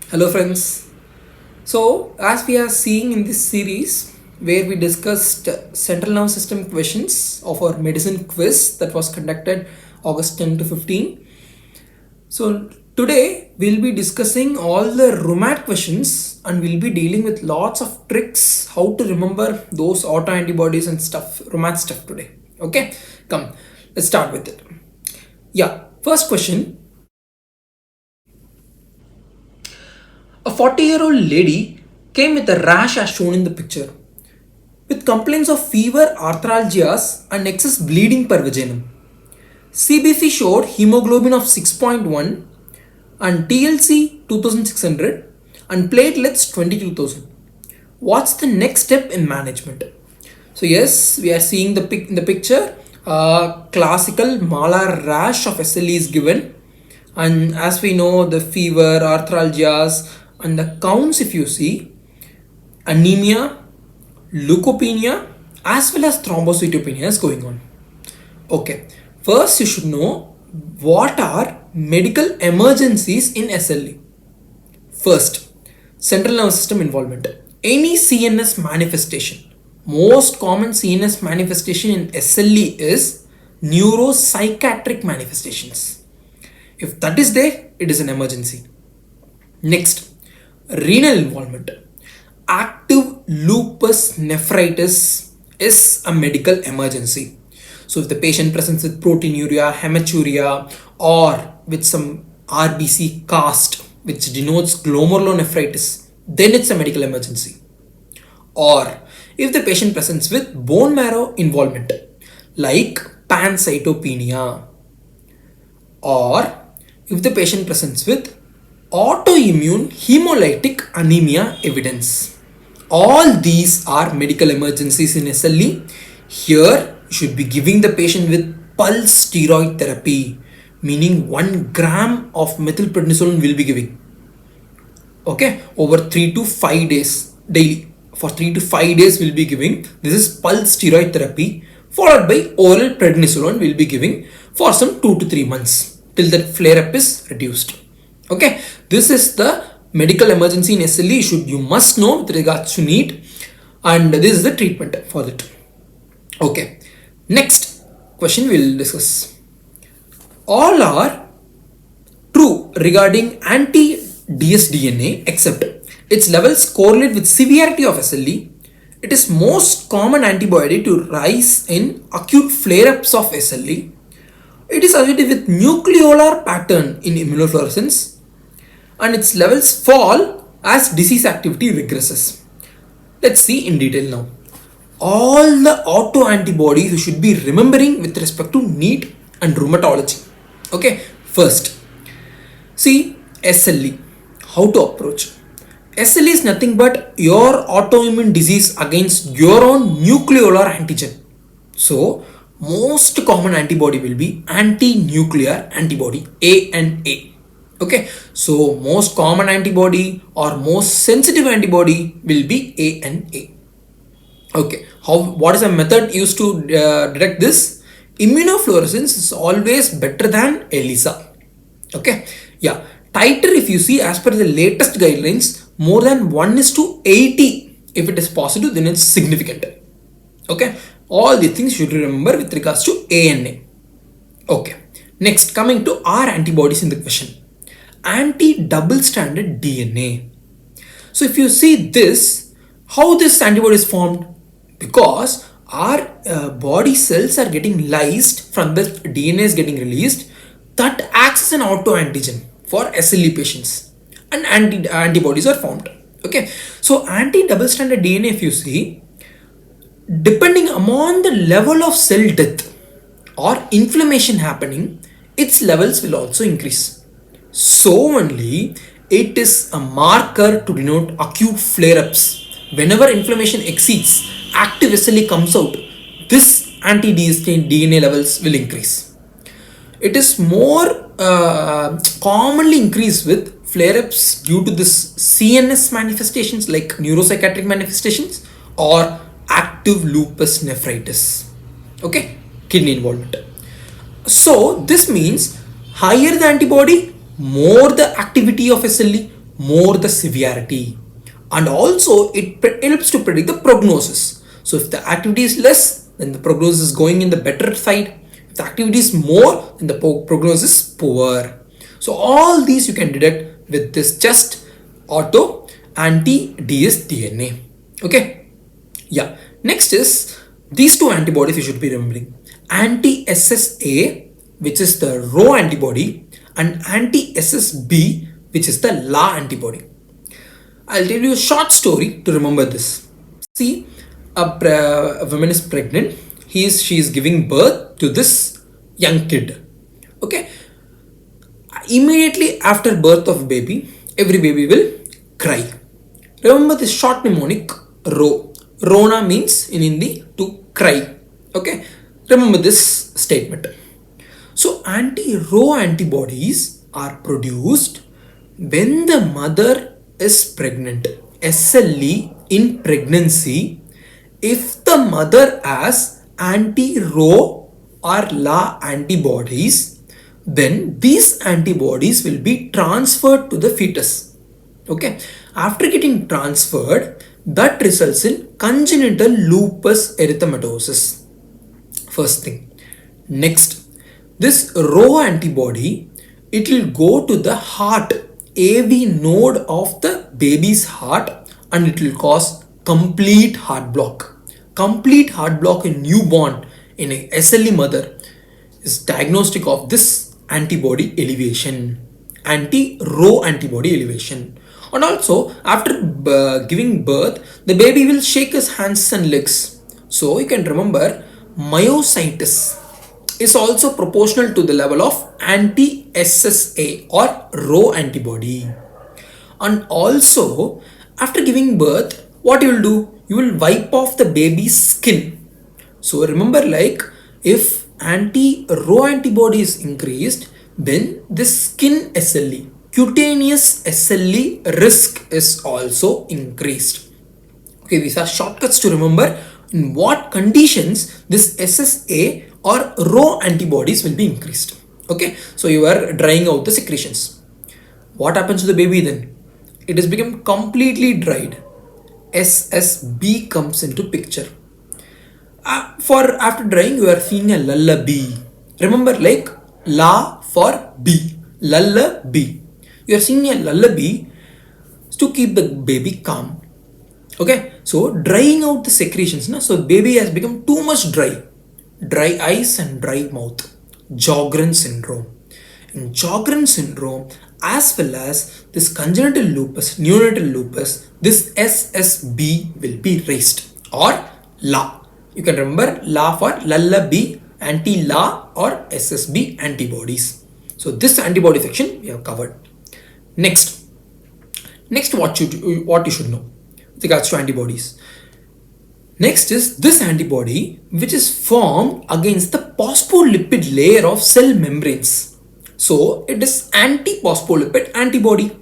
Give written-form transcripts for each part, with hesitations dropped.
Hello, friends. So, as we are seeing in this series, where we discussed central nervous system questions of our medicine quiz that was conducted August 10 to 15. So, today we'll be discussing all the rheumat questions and we'll be dealing with lots of tricks how to remember those autoantibodies and stuff, rheumat stuff today. Okay, come, let's start with it. Yeah, first question. A 40-year-old lady came with a rash as shown in the picture, with complaints of fever, arthralgias, and excess bleeding per vaginum. CBC showed hemoglobin of 6.1 and TLC 2600 and platelets 22,000. What's the next step in management? So yes, we are seeing in the picture classical malar rash of SLE is given, and as we know the fever, arthralgias, and the counts, if you see, anemia, leukopenia, as well as thrombocytopenia is going on. Okay, first you should know what are medical emergencies in SLE. First, central nervous system involvement. Any CNS manifestation. Most common CNS manifestation in SLE is neuropsychiatric manifestations. If that is there, it is an emergency. Next, renal involvement. Active lupus nephritis is a medical emergency. So if the patient presents with proteinuria, hematuria, or with some RBC cast, which denotes glomerulonephritis, then it's a medical emergency. Or if the patient presents with bone marrow involvement, like pancytopenia, or if the patient presents with autoimmune hemolytic anemia evidence. All these are medical emergencies in SLE. Here, you should be giving the patient with pulse steroid therapy, meaning 1 gram of methylprednisolone will be giving. Okay, over 3 to 5 days daily. For 3 to 5 days, we'll be giving. This is pulse steroid therapy, followed by oral prednisolone we'll be giving for some 2 to 3 months till that flare up is reduced. Okay, this is the medical emergency in SLE you must know with regards to NEET, and this is the treatment for it. Okay, next question we'll discuss. All are true regarding anti-dsDNA except its levels correlate with severity of SLE. It is most common antibody to rise in acute flare-ups of SLE. It is associated with nucleolar pattern in immunofluorescence, and its levels fall as disease activity regresses. Let's see in detail now. All the autoantibodies you should be remembering with respect to NEET and rheumatology. Okay, first, see SLE. How to approach? SLE is nothing but your autoimmune disease against your own nucleolar antigen. So, most common antibody will be anti-nuclear antibody, ANA. Okay, so most common antibody or most sensitive antibody will be ANA. Okay, what is a method used to detect this? Immunofluorescence is always better than ELISA. Okay, yeah, titer, if you see, as per the latest guidelines, more than 1:80. If it is positive, then it's significant. Okay, all the things you should remember with regards to ANA. Okay, next, coming to our antibodies in the question. Anti-double stranded DNA. So if you see this, how this antibody is formed? Because our body cells are getting lysed from the DNA is getting released, that acts as an autoantigen for SLE patients, and antibodies are formed. Okay, so anti-double stranded DNA, if you see, depending upon the level of cell death or inflammation happening, its levels will also increase. So only it is a marker to denote acute flare-ups. Whenever inflammation exceeds, active SLE comes out, this anti-DNA levels will increase. It is more commonly increased with flare-ups due to this CNS manifestations like neuropsychiatric manifestations or active lupus nephritis. Okay, kidney involvement. So this means higher the antibody, more the activity of SLE, more the severity. And also it helps to predict the prognosis. So if the activity is less, then the prognosis is going in the better side. If the activity is more, then the prognosis is poor. So all these you can detect with this just auto anti-dsDNA. Okay. Yeah. Next is these two antibodies you should be remembering. Anti-SSA, which is the Rho antibody, and anti-SSB, which is the La antibody. I'll tell you a short story to remember this. See, a woman is pregnant. She is giving birth to this young kid. Okay. Immediately after birth of baby, every baby will cry. Remember this short mnemonic Rho. Rona means in Hindi to cry. Okay. Remember this statement. So anti-Rho antibodies are produced when the mother is pregnant. SLE in pregnancy, if the mother has anti-Rho or La antibodies, then these antibodies will be transferred to the fetus. Okay. After getting transferred, that results in congenital lupus erythematosus. First thing. Next, this Rho antibody, it will go to the heart, AV node of the baby's heart, and it will cause complete heart block. Complete heart block in newborn in a SLE mother is diagnostic of this antibody elevation, anti-Rho antibody elevation. And also after giving birth, the baby will shake his hands and legs. So you can remember myositis is also proportional to the level of anti-SSA or Rho antibody. And also after giving birth, what you will do? You will wipe off the baby's skin. So remember, like, if anti-Rho antibody is increased, then the skin SLE, cutaneous SLE risk is also increased. Okay, these are shortcuts to remember in what conditions this SSA or Rho antibodies will be increased. Okay, so you are drying out the secretions. What happens to the baby then? It has become completely dried. SSB comes into picture. For after drying, you are seeing a lullaby. Remember, like La for B, lullaby. You are seeing a lullaby to keep the baby calm. Okay, so drying out the secretions. So baby has become too much dry eyes and dry mouth. Sjogren syndrome. In Sjogren syndrome, as well as this congenital lupus, neonatal lupus, this SSB will be raised, or La. You can remember La for lullaby, anti-La, or SSB antibodies. So this antibody section we have covered. Next what you should know with regards to antibodies. Next is this antibody which is formed against the phospholipid layer of cell membranes. So it is anti-phospholipid antibody.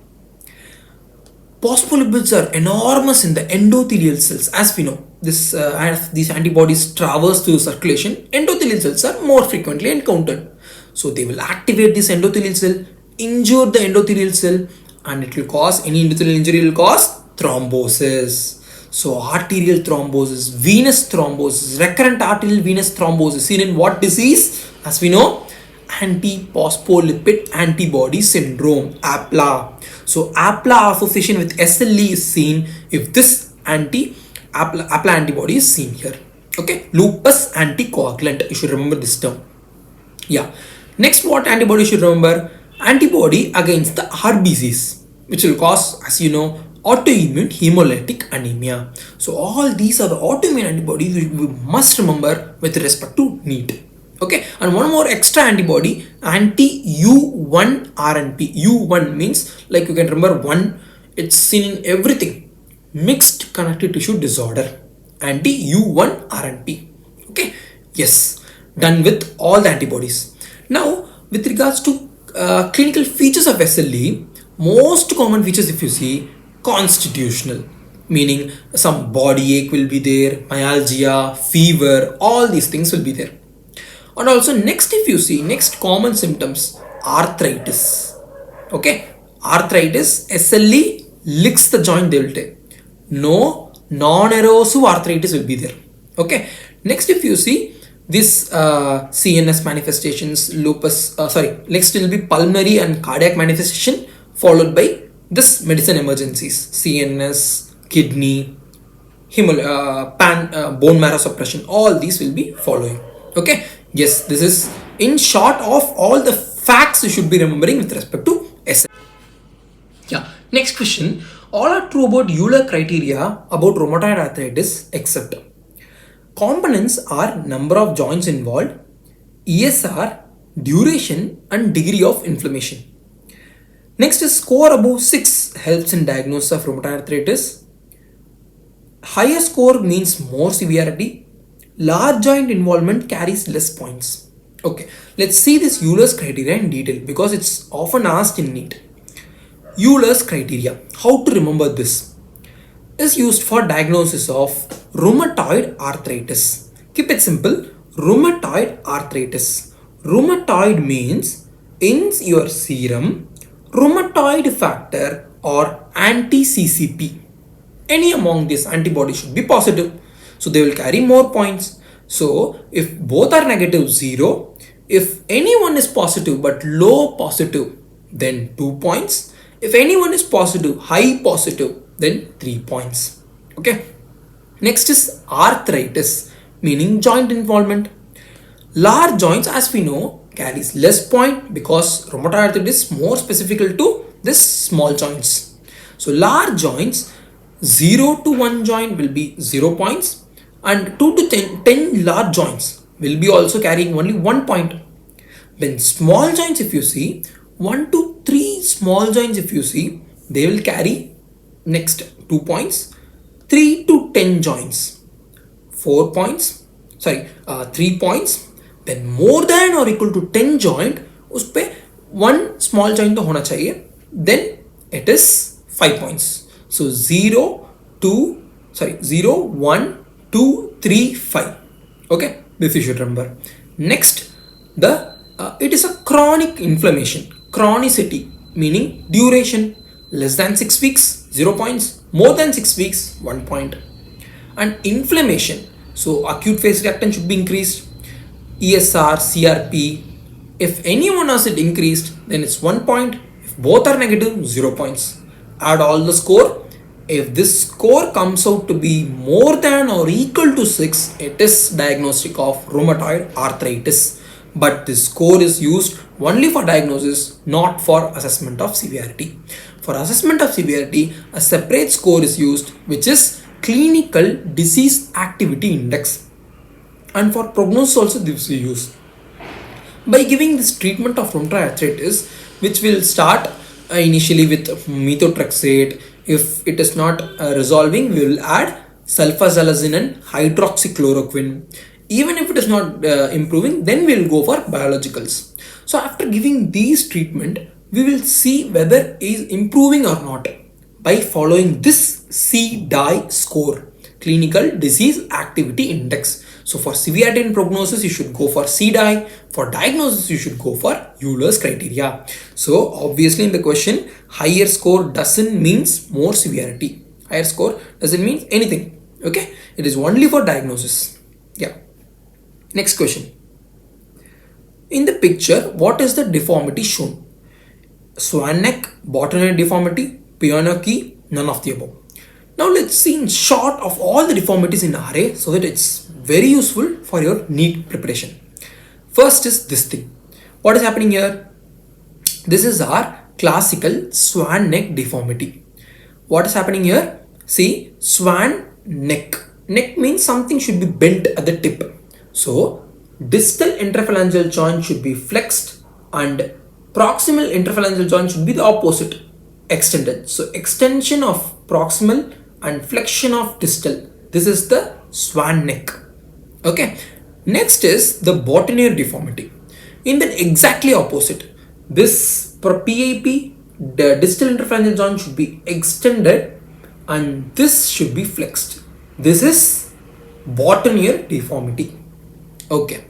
Phospholipids are enormous in the endothelial cells. As we know, as these antibodies traverse through circulation, endothelial cells are more frequently encountered. So they will activate this endothelial cell, injure the endothelial cell, and it will cause, any endothelial injury will cause thrombosis. So arterial thrombosis, venous thrombosis, recurrent arterial venous thrombosis seen in what disease? As we know, anti-phospholipid antibody syndrome, APLA. So APLA association with SLE is seen if this APLA antibody is seen here. Okay, lupus anticoagulant. You should remember this term. Yeah. Next, what antibody you should remember? Antibody against the RBCs, which will cause, as you know, autoimmune hemolytic anemia. So all these are the autoimmune antibodies we must remember with respect to NEET. Okay, and one more extra antibody, anti-U1 RNP. U1 means, like, you can remember one, it's seen in everything. Mixed connective tissue disorder. Anti-U1 RNP. Okay, yes, done with all the antibodies. Now, with regards to clinical features of SLE, most common features, if you see, constitutional, meaning some body ache will be there, myalgia, fever, all these things will be there. And also next, if you see, next common symptoms, arthritis. Okay, arthritis, SLE licks the joint, they will take. No non-erosive arthritis will be there. Okay. Next, if you see this CNS manifestations, lupus, next will be pulmonary and cardiac manifestation, followed by this medicine emergencies, CNS, kidney, bone marrow suppression. All these will be following. Okay. Yes, this is in short of all the facts you should be remembering with respect to SL. Yeah. Next question. All are true about Euler criteria about rheumatoid arthritis except components are number of joints involved, ESR, duration and degree of inflammation. Next is score above 6 helps in diagnosis of rheumatoid arthritis. Higher score means more severity. Large joint involvement carries less points. Okay, let's see this Euler's criteria in detail because it's often asked in NEET. Euler's criteria, how to remember this, is used for diagnosis of rheumatoid arthritis. Keep it simple, rheumatoid arthritis. Rheumatoid means in your serum rheumatoid factor or anti-CCP. Any among these antibodies should be positive, so they will carry more points. So if both are negative, 0. If anyone is positive but low positive, then 2 points. If anyone is positive, high positive, then 3 points. Okay. Next is arthritis, meaning joint involvement. Large joints, as we know, carries less point because rheumatoid arthritis is more specific to this small joints. So large joints, 0 to 1 joint will be 0 points, and 2 to 10 large joints will be also carrying only 1 point. Then small joints, if you see, 1 to 3 small joints, if you see, they will carry next 2 points. 3 to 10 joints, 4 points, 3 points. Then more than or equal to 10 joint, उस पे 1 small joint तो होना चाहिए, then it is 5 points. So 0, 1, 2, 3, 5. Okay, this you should remember. Next, it is a chronic inflammation. Chronicity meaning duration, less than 6 weeks, 0 points, more than 6 weeks, 1 point. And inflammation, so acute phase reactant should be increased. ESR, CRP, if any one has it increased, then it's 1 point. If both are negative, 0 points. Add all the score. If this score comes out to be more than or equal to 6, it is diagnostic of rheumatoid arthritis. But this score is used only for diagnosis, not for assessment of severity. For assessment of severity, a separate score is used, which is clinical disease activity index. And for prognosis also this is used. By giving this treatment of rheumatoid arthritis, which will start initially with methotrexate. If it is not resolving, we will add sulfasalazine and hydroxychloroquine. Even if it is not improving, then we will go for biologicals. So after giving these treatment, we will see whether it is improving or not by following this CDAI score, Clinical Disease Activity Index. So for severity and prognosis, you should go for CDAI. For diagnosis, you should go for Euler's criteria. So obviously in the question, higher score doesn't means more severity. Higher score doesn't mean anything. Okay, it is only for diagnosis. Yeah. Next question. In the picture, what is the deformity shown? Swan neck, bottom deformity, piano key, none of the above. Now let's see in short of all the deformities in RA so that it's very useful for your NEET preparation. First is this thing. What is happening here? This is our classical swan neck deformity. What is happening here? See, swan neck. Neck means something should be bent at the tip. So distal interphalangeal joint should be flexed and proximal interphalangeal joint should be the opposite, extended. So extension of proximal and flexion of distal. This is the swan neck. Okay. Next is the botanier deformity. In the exactly opposite, this PIP, the distal interphalangeal joint should be extended and this should be flexed. This is botanier deformity. Okay.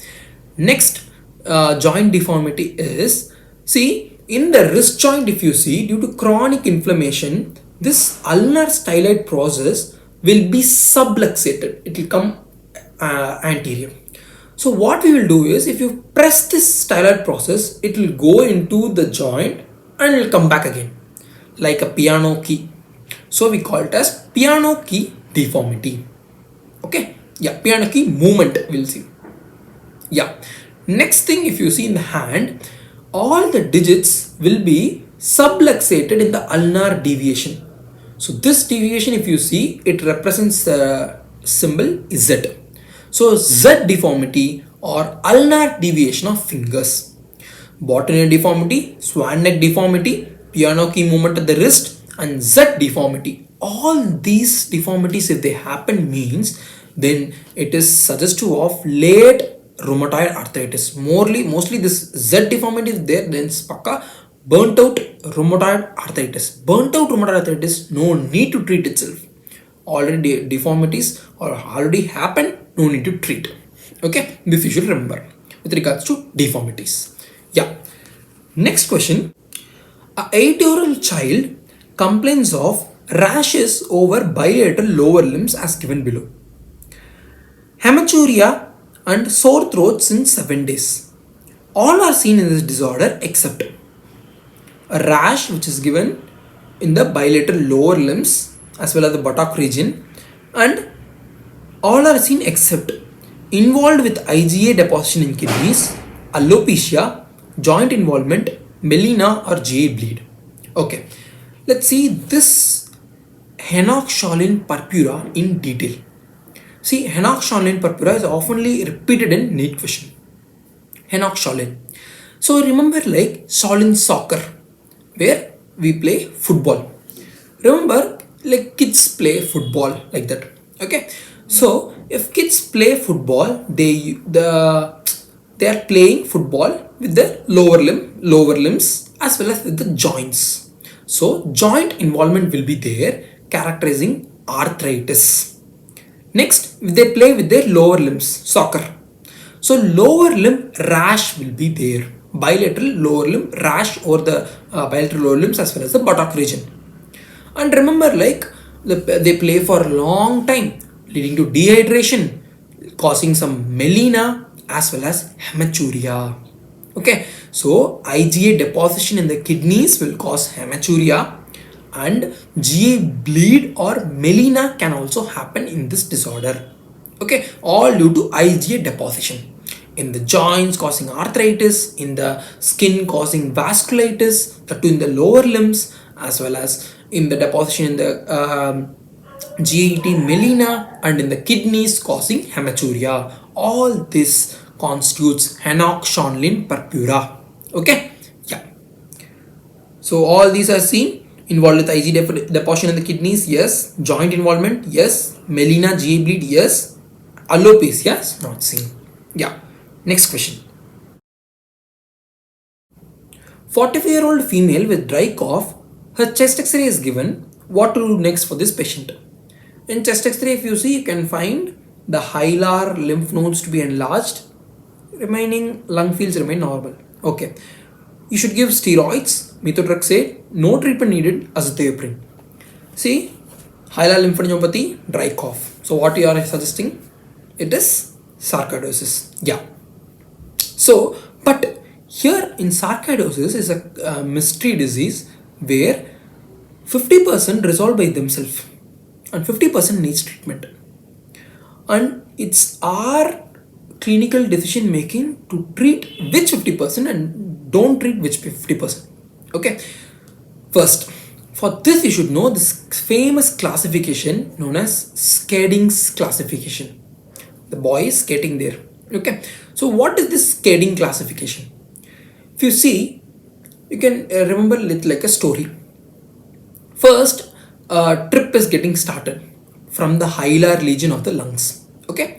Next joint deformity is, see, In the wrist joint, if you see, due to chronic inflammation, this ulnar styloid process will be subluxated. It will come anterior. So what we will do is, if you press this styloid process, it will go into the joint and it will come back again like a piano key. So we call it as piano key deformity. Okay, yeah, piano key movement we'll see. Yeah, next thing, if you see in the hand, all the digits will be subluxated in the ulnar deviation. So this deviation, if you see, it represents the symbol Z. So Z deformity or ulnar deviation of fingers. Botanier deformity, swan neck deformity, piano key movement at the wrist, and Z deformity. All these deformities, if they happen, means then it is suggestive of late rheumatoid arthritis. Mostly this Z deformity is there, then it's pakka burnt out rheumatoid arthritis. Burnt out rheumatoid arthritis, no need to treat itself. Already deformities or already happened, no need to treat. Okay, this you should remember with regards to deformities. Yeah. Next question. A 8-year-old child complains of rashes over bilateral lower limbs as given below. Hematuria and sore throats in 7 days. All are seen in this disorder except a rash which is given in the bilateral lower limbs as well as the buttock region, and all are seen except involved with IgA deposition in kidneys, alopecia, joint involvement, melena or GA bleed. Okay, let's see this Henoch-Schönlein purpura in detail. See, Henoch-Schönlein purpura is oftenly repeated in NEET question. Henoch-Schönlein. So remember like Schönlein soccer, where we play football. Remember like kids play football like that. Okay. So if kids play football, they are playing football with the lower limbs as well as with the joints. So joint involvement will be there, characterizing arthritis. Next, they play with their lower limbs, soccer. So lower limb rash will be there, bilateral lower limb rash over the bilateral lower limbs as well as the buttock region. And remember like they play for a long time, leading to dehydration, causing some melena as well as hematuria. Okay, so IgA deposition in the kidneys will cause hematuria, and GA bleed or melena can also happen in this disorder. Okay, all due to IgA deposition in the joints causing arthritis, in the skin causing vasculitis, that too in the lower limbs, as well as in the deposition in the GAT melena, and in the kidneys causing hematuria. All this constitutes Henoch-Schönlein purpura. Okay, yeah. So all these are seen. Involved with IgA deposition in the kidneys, yes. Joint involvement, yes. Melena, GA bleed, yes. Alopecia, yes, not seen. Yeah. Next question. 45-year-old female with dry cough, her chest X-ray is given. What to do next for this patient? In chest X-ray, if you see, you can find the hilar lymph nodes to be enlarged. Remaining lung fields remain normal. Okay. You should give steroids, methotrexate, no treatment needed, azathioprine. See, hilar lymphadenopathy, dry cough. So what you are suggesting? It is sarcoidosis. Yeah. So, but here in sarcoidosis is a mystery disease where 50% resolve by themselves and 50% needs treatment. And it's our clinical decision making to treat which 50% and don't treat which 50%. Okay. First, for this you should know this famous classification known as Skading's classification. The boy is skating there. Okay. So what is this Skading classification? If you see, you can remember it like a story. First, a trip is getting started from the hilar region of the lungs. Okay.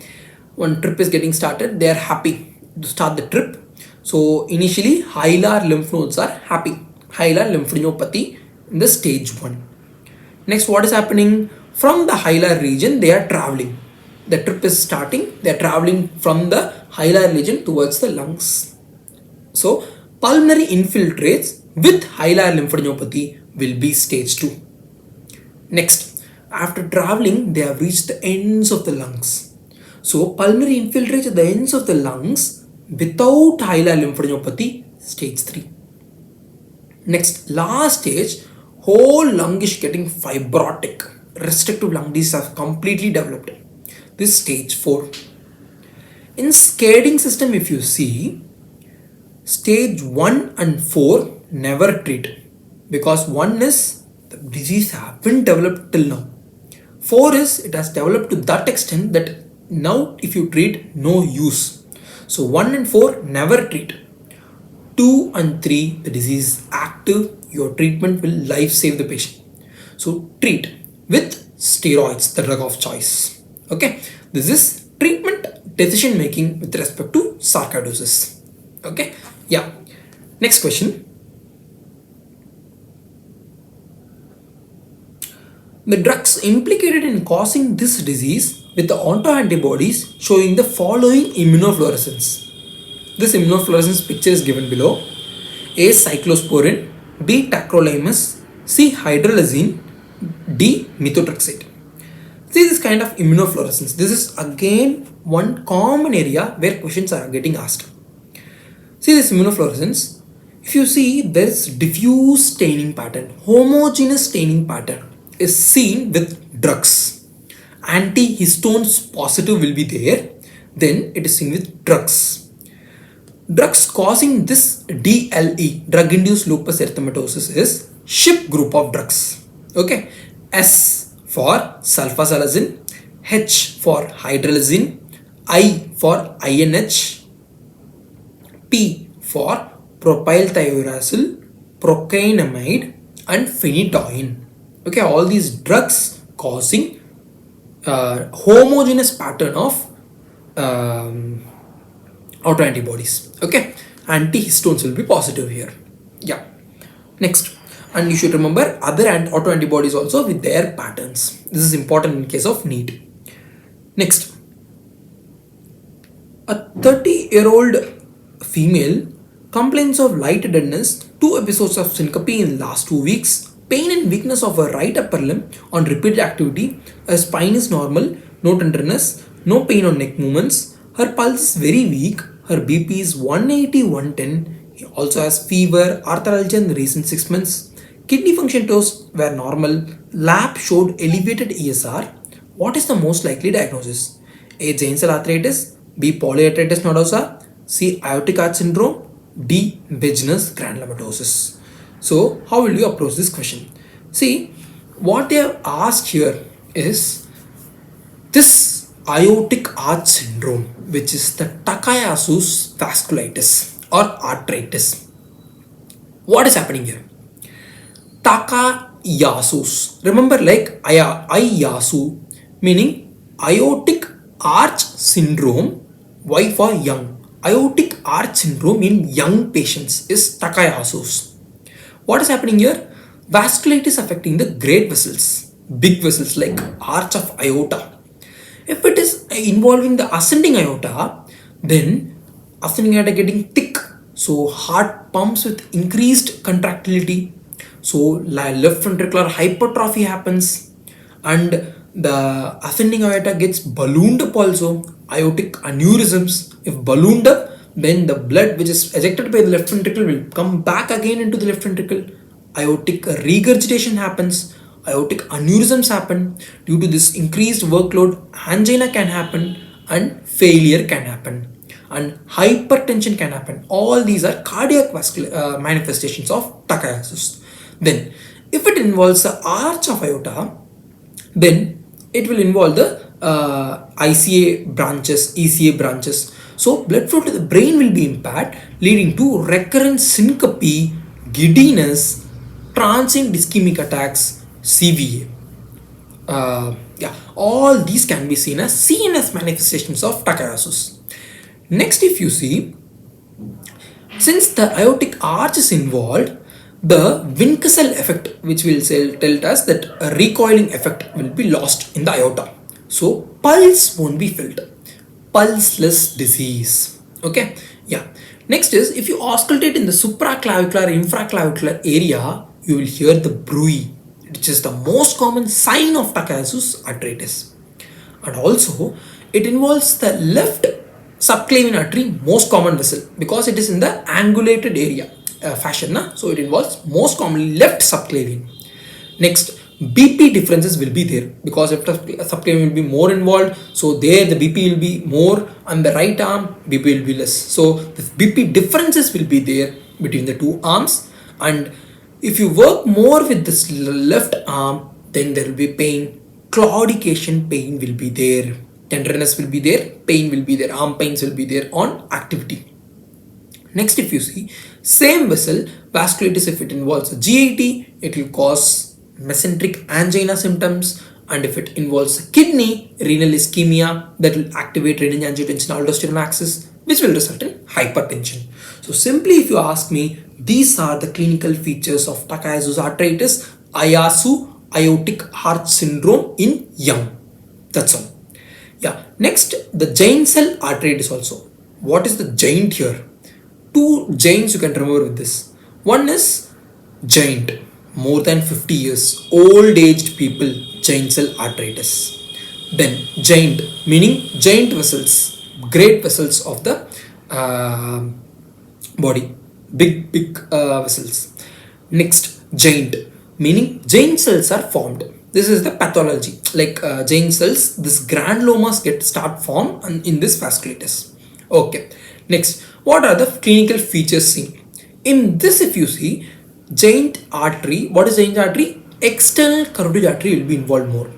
One trip is getting started, they are happy to start the trip. So initially hilar lymph nodes are happy, hilar lymphadenopathy in the stage 1. Next, what is happening? From the hilar region they are traveling. The trip is starting, they are traveling from the hilar region towards the lungs. So pulmonary infiltrates with hilar lymphadenopathy will be stage 2. Next, after traveling, they have reached the ends of the lungs. So, pulmonary infiltrates at the ends of the lungs without hilar lymphadenopathy, stage 3. Next, last stage, whole lung is getting fibrotic. Restrictive lung disease have completely developed. This stage 4. In scading system, if you see, stage 1 and 4 never treat, because 1 is the disease haven't developed till now. 4 is it has developed to that extent that now if you treat, no use. So 1 and 4 never treat. 2 and 3 the disease is active, your treatment will life save the patient. So treat with steroids, the drug of choice. Okay, this is treatment decision making with respect to sarcoidosis. Okay, yeah. Next question. The drugs implicated in causing this disease with the autoantibodies showing the following immunofluorescence. This immunofluorescence picture is given below. A. Cyclosporin, B. Tacrolimus, C. Hydralazine, D. Methotrexate. See this kind of immunofluorescence. This is again one common area where questions are getting asked. See this immunofluorescence. If you see, there is diffuse staining pattern, homogeneous staining pattern is seen with drugs. Antihistones positive will be there, then it is seen with drugs. Drugs causing this DLE, drug-induced lupus erythematosus, is SHIP group of drugs. Okay, S for sulfasalazine, H for hydralazine, I for INH, P for propylthiouracil, procainamide, and phenytoin. Okay, all these drugs causing homogeneous pattern of autoantibodies. Okay, antihistones will be positive here. Yeah. Next, and you should remember other autoantibodies also with their patterns. This is important in case of NEET. Next, a 30-year-old female complains of lightheadedness, 2 episodes of syncope in last 2 weeks, pain and weakness of her right upper limb on repeated activity, her spine is normal, no tenderness, no pain on neck movements, her pulse is very weak, her BP is 180/110, he also has fever, arthralgia in the recent 6 months, kidney function tests were normal, lab showed elevated ESR. What is the most likely diagnosis? A. Giant cell arthritis, B. polyarteritis nodosa, C. aortic arch syndrome, D. Wegener's granulomatosis. So, how will you approach this question? See, what they have asked here is this aortic arch syndrome, which is the Takayasu's vasculitis or arthritis. What is happening here? Takayasu's. Remember, like Iyasu, meaning aortic arch syndrome. Y for young. Aortic arch syndrome in young patients is Takayasu's. What is happening here? Vasculitis affecting the great vessels, big vessels like arch of aorta. If it is involving the ascending aorta, then ascending aorta getting thick, so heart pumps with increased contractility, so left ventricular hypertrophy happens, and the ascending aorta gets ballooned up also, aortic aneurysms. If ballooned up, then the blood which is ejected by the left ventricle will come back again into the left ventricle. Aortic regurgitation happens, aortic aneurysms happen. Due to this increased workload, angina can happen and failure can happen and hypertension can happen. All these are cardiac vascular manifestations of Takayasu's. Then if it involves the arch of aorta, then it will involve the ICA branches, ECA branches. So blood flow to the brain will be impaired, leading to recurrent syncope, giddiness, transient ischemic attacks, CVA. All these can be seen as CNS manifestations of Takayasu's. Next, if you see, since the aortic arch is involved, the Winchell effect, which will tell us that a recoiling effect will be lost in the aorta. So pulse won't be felt. Pulseless disease. Okay. Yeah. Next is, if you auscultate in the supraclavicular infraclavicular area, you will hear the bruit, which is the most common sign of Takayasu's arteritis. And also, it involves the left subclavian artery, most common vessel, because it is in the angulated area fashion. So it involves most commonly left subclavian. Next, BP differences will be there because if the subclavian will be more involved, so there the BP will be more, on the right arm BP will be less. So the BP differences will be there between the two arms, and if you work more with this left arm, then there will be pain, claudication pain will be there, tenderness will be there, pain will be there, arm pains will be there on activity. Next, if you see same vessel vasculitis, if it involves a GIT, it will cause mesenteric angina symptoms, and if it involves a kidney, renal ischemia, that will activate renin-angiotensin aldosterone axis, which will result in hypertension. So simply, if you ask me, these are the clinical features of Takayasu's arteritis, Ayasu aortic heart syndrome in young. That's all. Yeah. Next, the giant cell arteritis also. What is the giant here? Two giants you can remember with this. One is giant, more than 50 years, old aged people, giant cell arteritis. Then giant, meaning giant vessels, great vessels of the body, big vessels. Next, giant, meaning giant cells are formed. This is the pathology, like giant cells, this granulomas start form in this vasculitis. Okay. Next, what are the clinical features seen? In this, if you see giant artery, what is giant artery? External carotid artery will be involved more.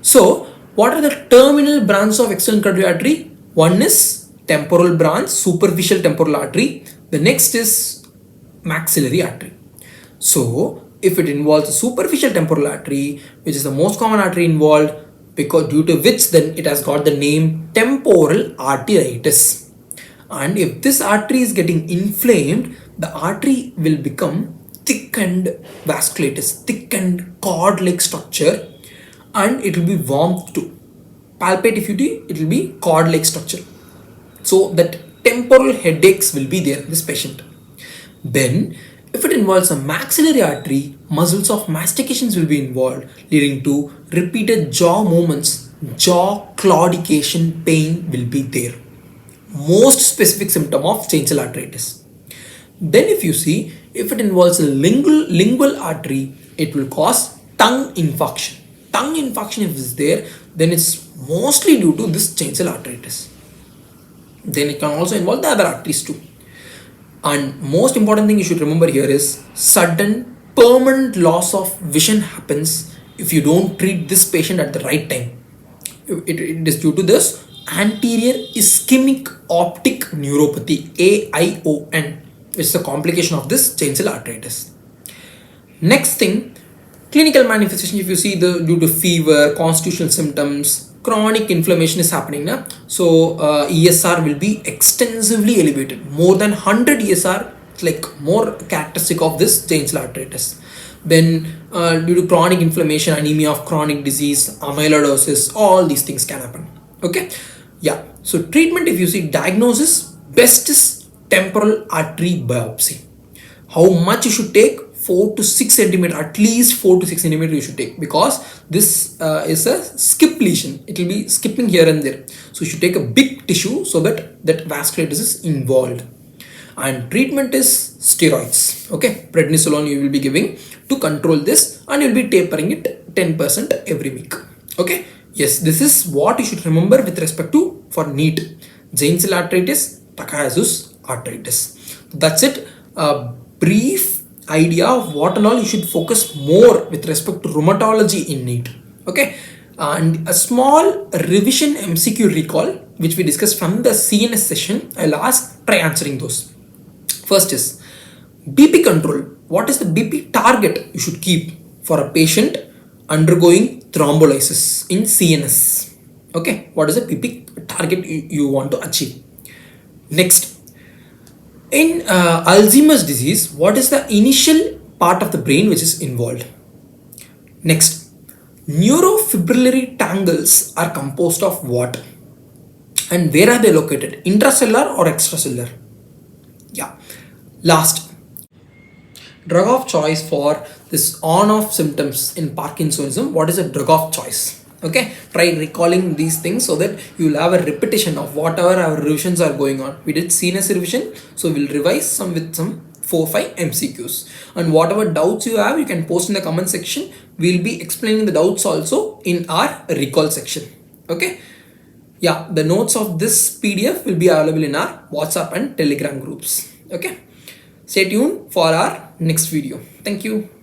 So, what are the terminal branches of external carotid artery? One is temporal branch, superficial temporal artery. The next is maxillary artery. So, if it involves a superficial temporal artery, which is the most common artery involved, because due to which then it has got the name temporal arteritis. And if this artery is getting inflamed, the artery will become thickened vasculitis, thickened cord-like structure, and it will be warmed to palpate. If you do, it will be cord-like structure. So that temporal headaches will be there in this patient. Then, if it involves a maxillary artery, muscles of mastications will be involved, leading to repeated jaw movements, jaw claudication pain will be there. Most specific symptom of giant cell arteritis. Then if you see, if it involves a lingual artery, it will cause tongue infarction. Tongue infarction, if it's there, then it's mostly due to this giant cell arteritis. Then it can also involve the other arteries too. And most important thing you should remember here is sudden permanent loss of vision happens if you don't treat this patient at the right time. It is due to this anterior ischemic optic neuropathy, AION, which is a complication of this giant cell arteritis. Next thing, clinical manifestation, if you see due to fever, constitutional symptoms, chronic inflammation is happening now. So ESR will be extensively elevated, more than 100 ESR, like more characteristic of this giant cell arteritis. Then due to chronic inflammation, anemia of chronic disease, amyloidosis, all these things can happen. Okay. Yeah. So treatment, if you see diagnosis, best is temporal artery biopsy. How much you should take? 4 to 6 centimeter, at least 4 to 6 centimeter you should take, because this is a skip lesion. It will be skipping here and there. So you should take a big tissue so that vasculitis is involved. And treatment is steroids. Okay, prednisolone you will be giving to control this, and you will be tapering it 10% every week. Okay. Yes, this is what you should remember with respect to for NEET. Giant cell arteritis, Takayasu's arteritis. That's it. A brief idea of what and all you should focus more with respect to rheumatology in NEET. Okay. And a small revision MCQ recall, which we discussed from the CNS session. I'll try answering those. First is BP control. What is the BP target you should keep for a patient undergoing thrombolysis in CNS? Okay, what is the BP target you want to achieve? Next, in Alzheimer's disease, what is the initial part of the brain which is involved? Next, neurofibrillary tangles are composed of what? And where are they located? Intracellular or extracellular? Last, drug of choice for this on-off symptoms in Parkinsonism. What is a drug of choice? Okay, try recalling these things so that you'll have a repetition of whatever our revisions are going on. We did CNS revision, so we'll revise some with some 4-5 MCQs. And whatever doubts you have, you can post in the comment section. We'll be explaining the doubts also in our recall section. Okay, yeah, the notes of this PDF will be available in our WhatsApp and Telegram groups. Okay, stay tuned for our next video. Thank you.